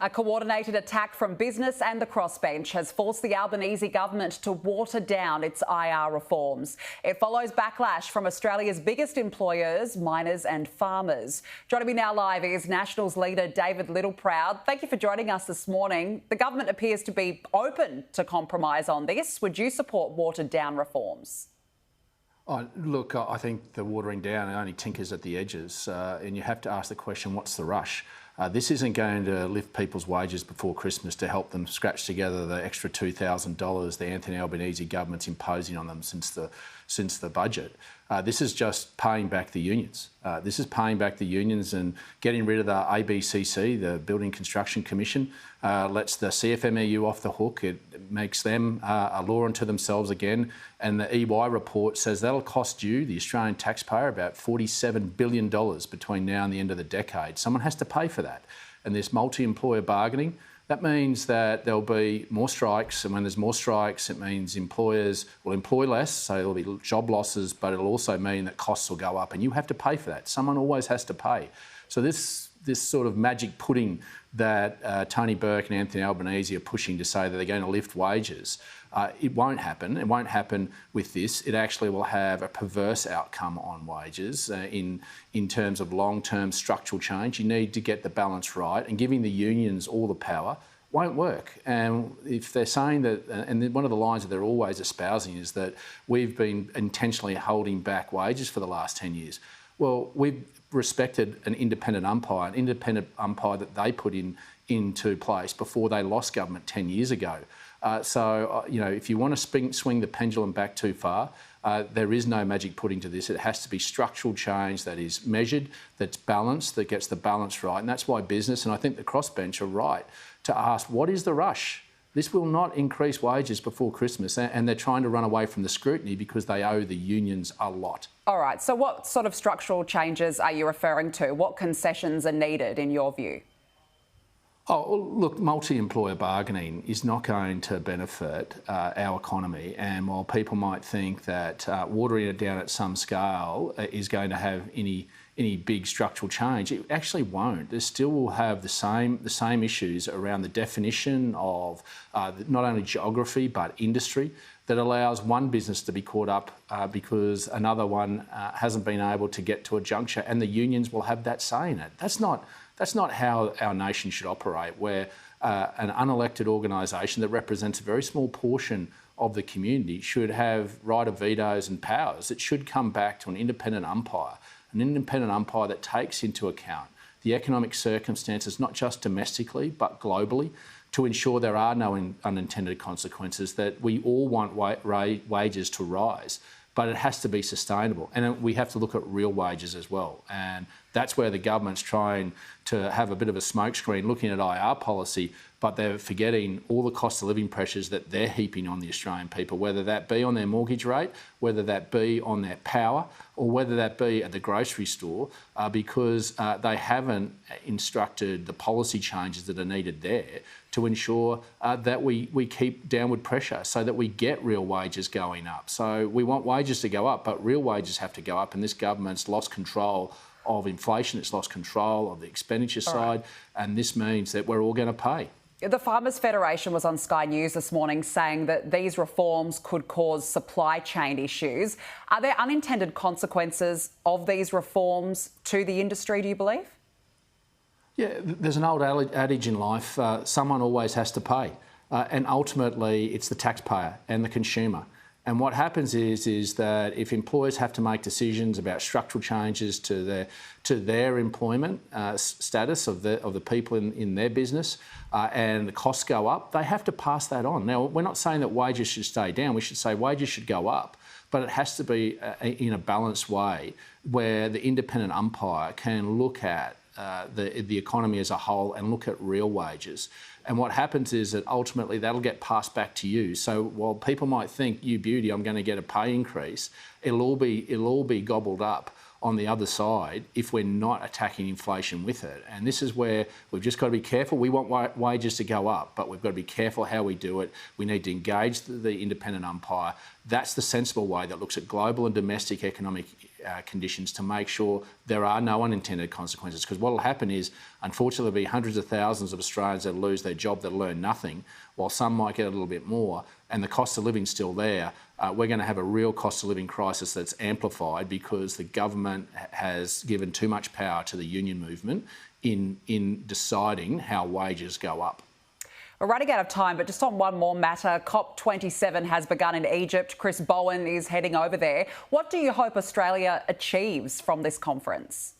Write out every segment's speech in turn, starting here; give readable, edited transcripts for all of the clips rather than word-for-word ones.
A coordinated attack from business and the crossbench has forced the Albanese government to water down its IR reforms. It follows backlash from Australia's biggest employers, miners and farmers. Joining me now live is Nationals leader David Littleproud. Thank you for joining us this morning. The government appears to be open to compromise on this. Would you support watered down reforms? Oh, look, I think the watering down only tinkers at the edges, and you have to ask the question, what's the rush? This isn't going to lift people's wages before Christmas to help them scratch together the extra $2,000 the Anthony Albanese government's imposing on them since the budget. This is just paying back the unions. This is paying back the unions and getting rid of the ABCC, the Building Construction Commission, lets the CFMEU off the hook. It makes them a law unto themselves again. And the EY report says that'll cost you, the Australian taxpayer, about $47 billion between now and the end of the decade. Someone has to pay for that. And this multi-employer bargaining, that means that there'll be more strikes, and when there's more strikes, it means employers will employ less, so there'll be job losses, but it'll also mean that costs will go up, and you have to pay for that. Someone always has to pay. So this sort of magic pudding that Tony Burke and Anthony Albanese are pushing to say that they're going to lift wages, it won't happen. It won't happen with this. It actually will have a perverse outcome on wages in terms of long-term structural change. You need to get the balance right, and giving the unions all the power won't work. And if they're saying that, and one of the lines that they're always espousing is that we've been intentionally holding back wages for the last 10 years. Well, we've respected an independent umpire that they put into place before they lost government 10 years ago. If you want to swing the pendulum back too far, there is no magic pudding to this. It has to be structural change that is measured, that's balanced, that gets the balance right. And that's why business, and I think the crossbench are right, to ask, what is the rush? This will not increase wages before Christmas, and they're trying to run away from the scrutiny because they owe the unions a lot. All right, so what sort of structural changes are you referring to? What concessions are needed in your view? Oh, look, multi-employer bargaining is not going to benefit our economy. And while people might think that watering it down at some scale is going to have any big structural change, it actually won't. There still will have the same issues around the definition of not only geography but industry that allows one business to be caught up because another one hasn't been able to get to a juncture, and the unions will have that say in it. That's not how our nation should operate, where an unelected organisation that represents a very small portion of the community should have right of vetoes and powers. It should come back to an independent umpire that takes into account the economic circumstances, not just domestically, but globally, to ensure there are no unintended consequences, that we all want wages to rise. But it has to be sustainable. And we have to look at real wages as well. And that's where the government's trying to have a bit of a smokescreen looking at IR policy, but they're forgetting all the cost of living pressures that they're heaping on the Australian people, whether that be on their mortgage rate, whether that be on their power, or whether that be at the grocery store, because they haven't instructed the policy changes that are needed there to ensure that we keep downward pressure so that we get real wages going up. So we want wages to go up, but real wages have to go up, and this government's lost control of inflation, it's lost control of the expenditure side, and this means that we're all going to pay. The Farmers Federation was on Sky News this morning saying that these reforms could cause supply chain issues. Are there unintended consequences of these reforms to the industry, do you believe? Yeah, there's an old adage in life, someone always has to pay. And ultimately, it's the taxpayer and the consumer. And what happens is that if employers have to make decisions about structural changes to their employment status of the people in their business, and the costs go up, they have to pass that on. Now, we're not saying that wages should stay down. We should say wages should go up, but it has to be in a balanced way where the independent umpire can look at the economy as a whole and look at real wages. And what happens is that ultimately that'll get passed back to you. So while people might think, you beauty, I'm going to get a pay increase, it'll all be gobbled up on the other side if we're not attacking inflation with it. And this is where we've just got to be careful. We want wages to go up, but we've got to be careful how we do it. We need to engage the independent umpire. That's the sensible way that looks at global and domestic economic conditions to make sure there are no unintended consequences. Because what will happen is, unfortunately, there'll be hundreds of thousands of Australians that lose their job, that learn nothing, while some might get a little bit more, and the cost of living's still there. We're going to have a real cost of living crisis that's amplified because the government has given too much power to the union movement in deciding how wages go up. We're running out of time, but just on one more matter, COP27 has begun in Egypt. Chris Bowen is heading over there. What do you hope Australia achieves from this conference?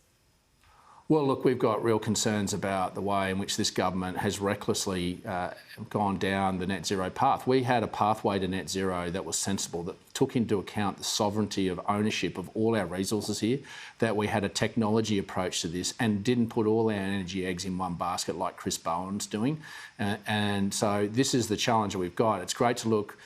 Well, look, we've got real concerns about the way in which this government has recklessly gone down the net zero path. We had a pathway to net zero that was sensible, that took into account the sovereignty of ownership of all our resources here, that we had a technology approach to this and didn't put all our energy eggs in one basket like Chris Bowen's doing. And so this is the challenge that we've got. It's great to look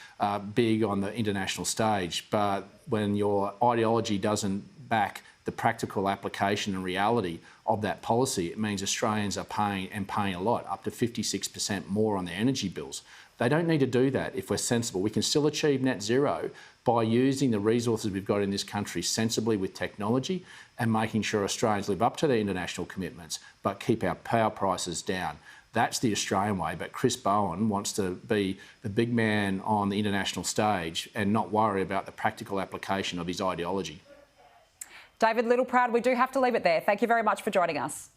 big on the international stage, but when your ideology doesn't back the practical application and reality of that policy, it means Australians are paying a lot, up to 56% more on their energy bills. They don't need to do that if we're sensible. We can still achieve net zero by using the resources we've got in this country sensibly with technology and making sure Australians live up to their international commitments, but keep our power prices down. That's the Australian way, but Chris Bowen wants to be the big man on the international stage and not worry about the practical application of his ideology. David Littleproud, we do have to leave it there. Thank you very much for joining us.